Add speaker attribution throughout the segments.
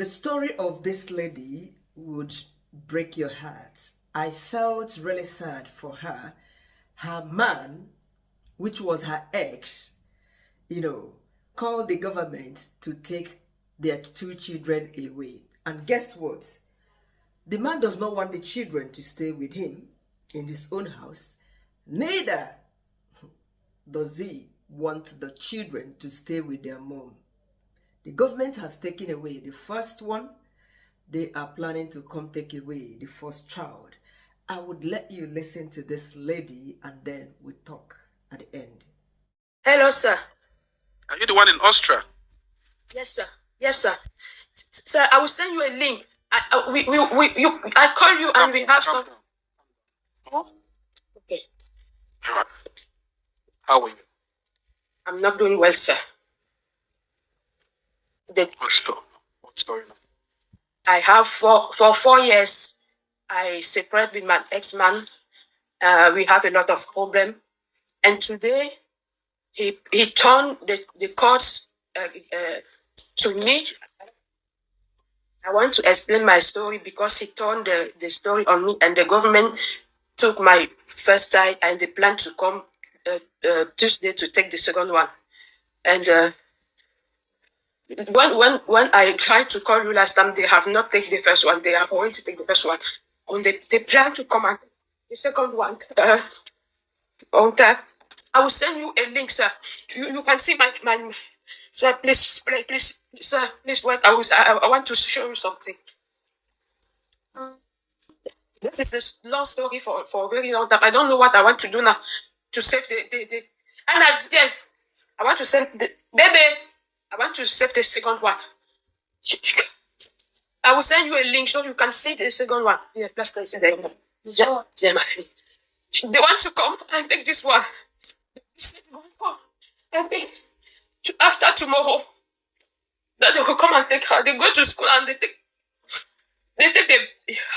Speaker 1: The story of this lady would break your heart. I felt really sad for her. Her man, which was her ex, called the government to take their 2 children away. And guess what? The man does not want the children to stay with him in his own house. Neither does he want the children to stay with their mom. The government has taken away the first one. They are planning to come take away the first child. I would let you listen to this lady and then we talk at the end.
Speaker 2: Hello, sir.
Speaker 3: Are you the one in Austria?
Speaker 2: Yes, sir. Yes, sir. Sir, I will send you a link. I call you and we have some. Okay.
Speaker 3: How are you?
Speaker 2: I'm not doing well, sir.
Speaker 3: What's going on?
Speaker 2: I have for 4 years, I separated with my ex-man. We have a lot of problem. And today, he turned the court to me. I want to explain my story because he turned the story on me, and the government took my first child and they plan to come Tuesday to take the second one. And when I tried to call you last time, they have not taken the first one. They have already taken the first one. And they plan to come and the second one. On that, I will send you a link, sir. You can see my sir. Please, sir. Please wait. I want to show you something. This is a long story for a very long time. I don't know what I want to do now to save the and I want to save the baby. I want to save the second one. I will send you a link so you can see the second one. Yeah, plus I see the yeah, my friend. They want to come and take this one. And after tomorrow, that they will come and take her. They go to school and they take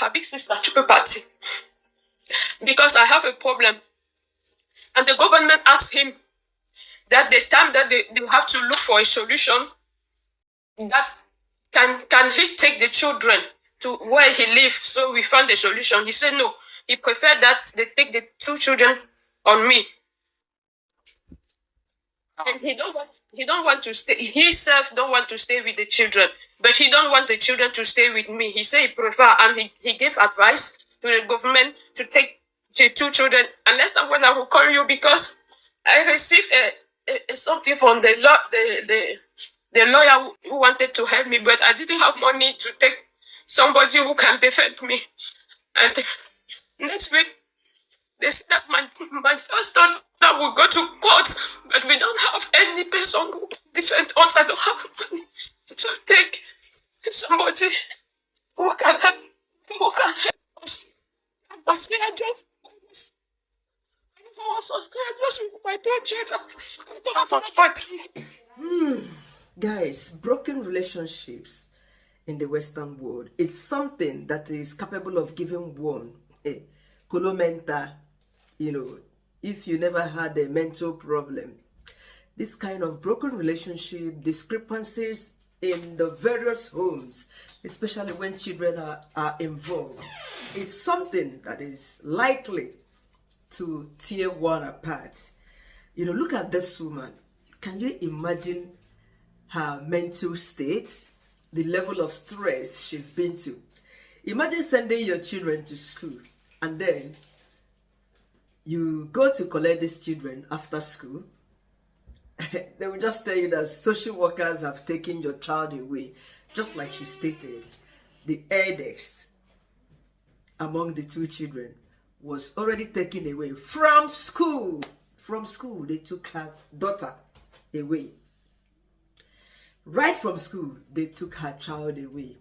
Speaker 2: her big sister to a party. Because I have a problem. And the government asked him that the time that they have to look for a solution, that can he take the children to where he lives? So we found a solution. He said no. He preferred that they take the 2 children on me. And he don't want to stay. He himself don't want to stay with the children, but he don't want the children to stay with me. He said he prefer, and he gave advice to the government to take the 2 children. And next time when I will call you, because I received something from the lawyer who wanted to help me, but I didn't have money to take somebody who can defend me. And next week, they said my first daughter will go to court, but we don't have any person who can defend us. I don't have money to take somebody who can help us. Because we are just with my 2 children. I don't have money.
Speaker 1: Guys, broken relationships in the Western world, it's something that is capable of giving one a colomenta, if you never had a mental problem. This kind of broken relationship, discrepancies in the various homes, especially when children are involved, is something that is likely to tear one apart. Look at this woman. Can you imagine her mental state, the level of stress she's been to? Imagine sending your children to school and then you go to collect these children after school. They will just tell you that social workers have taken your child away. Just like she stated, the eldest among the 2 children was already taken away from school. From school, they took her daughter away. Right from school, they took her child away.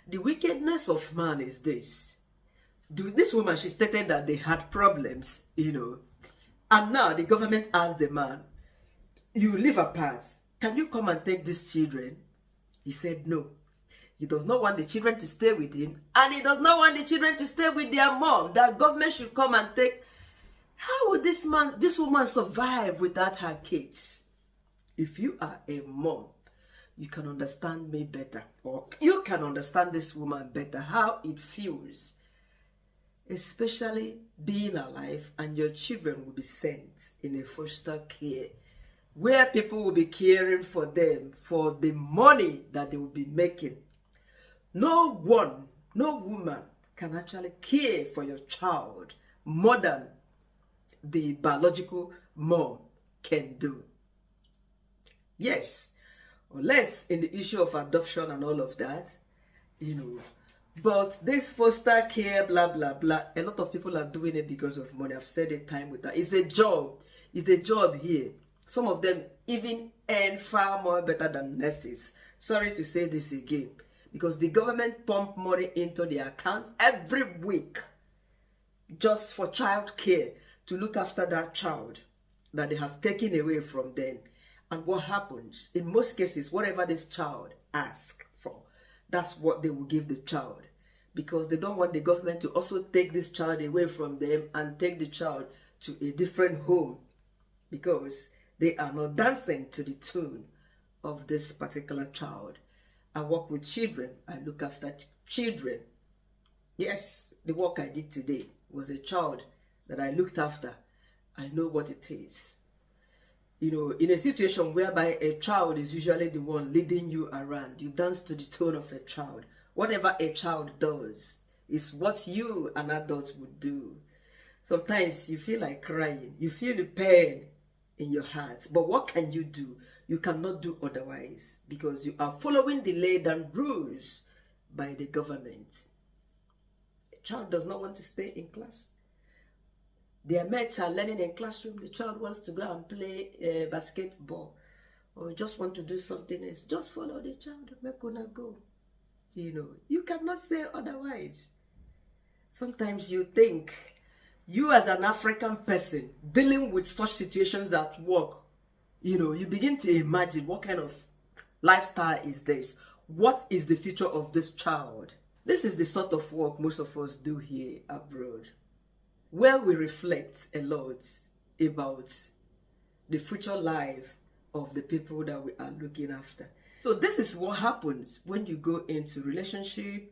Speaker 1: The wickedness of man is this. This woman, she stated that they had problems, and now the government asked the man, you live apart, can you come and take these children? He said no. He does not want the children to stay with him, and he does not want the children to stay with their mom. That government should come and take. How would this woman survive without her kids? If you are a mom, you can understand me better, or you can understand this woman better, how it feels, especially being alive and your children will be sent in a foster care where people will be caring for them for the money that they will be making. No woman can actually care for your child more than the biological mom can do. Yes, unless in the issue of adoption and all of that, but this foster care, blah, blah, blah, a lot of people are doing it because of money. I've said it time with that. It's a job. It's a job here. Some of them even earn far more better than nurses. Sorry to say this again, because the government pump money into their account every week just for child care, to look after that child that they have taken away from them. And what happens? In most cases, whatever this child asks for, that's what they will give the child, because they don't want the government to also take this child away from them and take the child to a different home, because they are not dancing to the tune of this particular child. I work with children. I look after children. Yes, the work I did today was a child that I looked after. I know what it is. In a situation whereby a child is usually the one leading you around, you dance to the tone of a child. Whatever a child does is what you, an adult, would do. Sometimes you feel like crying. You feel the pain in your heart. But what can you do? You cannot do otherwise, because you are following the laid down rules by the government. A child does not want to stay in class. Their mates are learning in classroom. The child wants to go and play basketball, or just want to do something else. Just follow the child. Make una go. You cannot say otherwise. Sometimes you think, you as an African person dealing with such situations at work, you begin to imagine, what kind of lifestyle is this? What is the future of this child? This is the sort of work most of us do here abroad, where we reflect a lot about the future life of the people that we are looking after. So this is what happens when you go into relationship.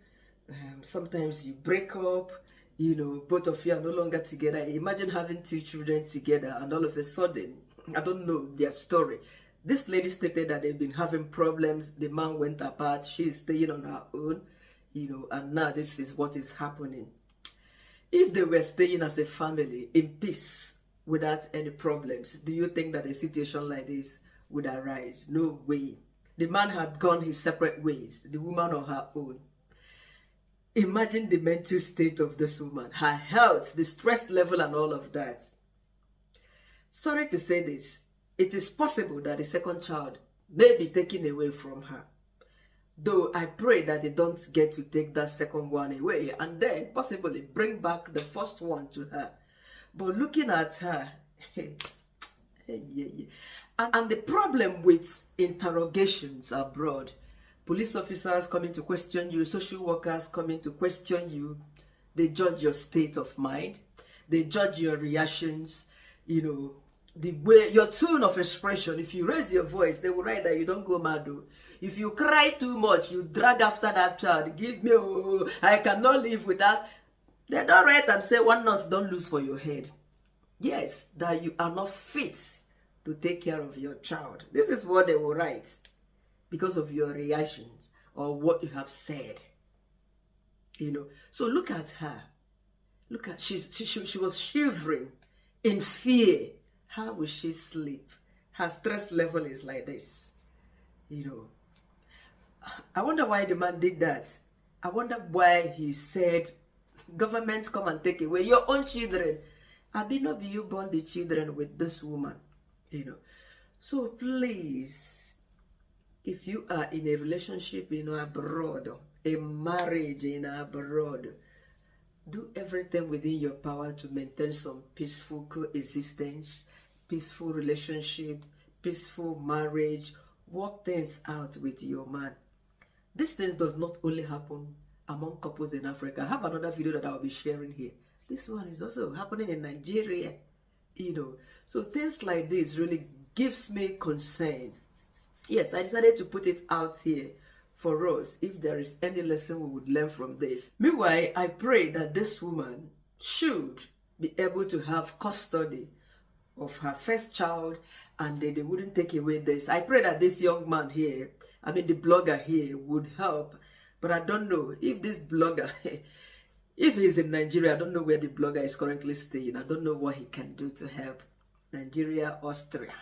Speaker 1: Sometimes you break up, both of you are no longer together. Imagine having 2 children together, and all of a sudden, I don't know their story, this lady stated that they've been having problems. The man went apart. She's staying on her own, and now this is what is happening. If they were staying as a family in peace without any problems, do you think that a situation like this would arise? No way. The man had gone his separate ways, the woman on her own. Imagine the mental state of this woman, her health, the stress level and all of that. Sorry to say this, it is possible that the second child may be taken away from her. Though I pray that they don't get to take that second one away and then possibly bring back the first one to her. But looking at her, and the problem with interrogations abroad, police officers coming to question you, social workers coming to question you, they judge your state of mind, they judge your reactions, the way, your tone of expression. If you raise your voice, they will write that you don't go mad. If you cry too much, you drag after that child, give me, I cannot live with that. They don't write and say, one nut don't lose for your head. Yes, that you are not fit to take care of your child. This is what they will write, because of your reactions or what you have said. So look at her. Look at, she was shivering in fear. How will she sleep? Her stress level is like this. I wonder why the man did that. I wonder why he said, government come and take away your own children. I be not be you born the children with this woman. So please, if you are in a relationship abroad, a marriage abroad, do everything within your power to maintain some peaceful coexistence, peaceful relationship, peaceful marriage. Work things out with your man. These things does not only happen among couples in Africa. I have another video that I will be sharing here. This one is also happening in Nigeria. So things like this really gives me concern. Yes, I decided to put it out here for us, if there is any lesson we would learn from this. Meanwhile, I pray that this woman should be able to have custody of her first child, and they wouldn't take away this. I pray that this young man here, I mean the blogger here, would help. But I don't know if this blogger, if he's in Nigeria, I don't know where the blogger is currently staying. I don't know what he can do to help. Nigeria, Austria.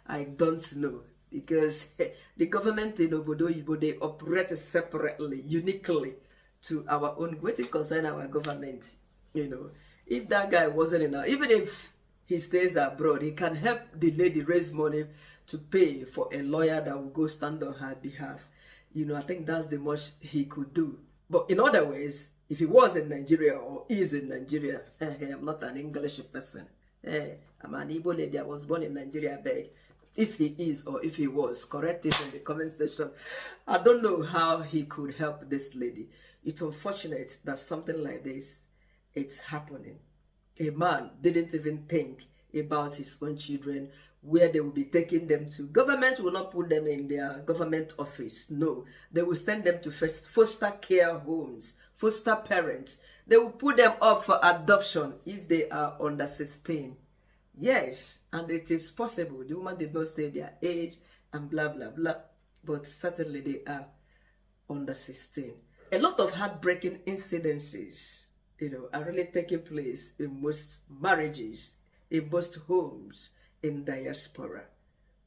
Speaker 1: I don't know, because the government in Obodo Ibo, they operate separately, uniquely to our own. What it concern our government, you know. If that guy wasn't enough, even if he stays abroad, he can help the lady raise money to pay for a lawyer that will go stand on her behalf. You know, I think that's the much he could do. But in other ways, if he was in Nigeria or is in Nigeria, I'm not an English person. I'm an Igbo lady. I was born in Nigeria, I beg. If he is or if he was, correct it in the comment section. I don't know how he could help this lady. It's unfortunate that something like this, it's happening. A man didn't even think about his own children, where they will be taking them to. Government will not put them in their government office. No, they will send them to foster care homes, foster parents. They will put them up for adoption if they are under 16. Yes, and it is possible. The woman did not say their age and blah, blah, blah. But certainly they are under 16. A lot of heartbreaking incidences, you know, are really taking place in most marriages, in most homes in diaspora.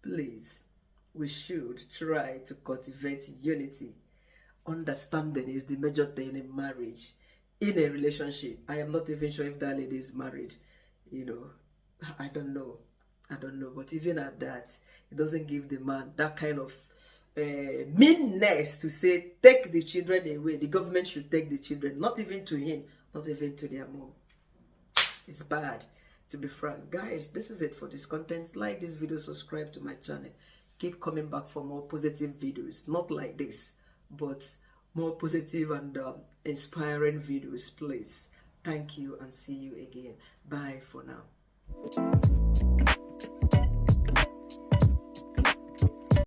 Speaker 1: Please, we should try to cultivate unity. Understanding is the major thing in marriage, in a relationship. I am not even sure if that lady is married, you know. I don't know, but even at that, it doesn't give the man that kind of meanness to say, take the children away. The government should take the children, not even to him, not even to their mom. It's bad, to be frank. Guys, this is it for this content. Like this video, subscribe to my channel. Keep coming back for more positive videos, not like this, but more positive and inspiring videos, please. Thank you and see you again. Bye for now.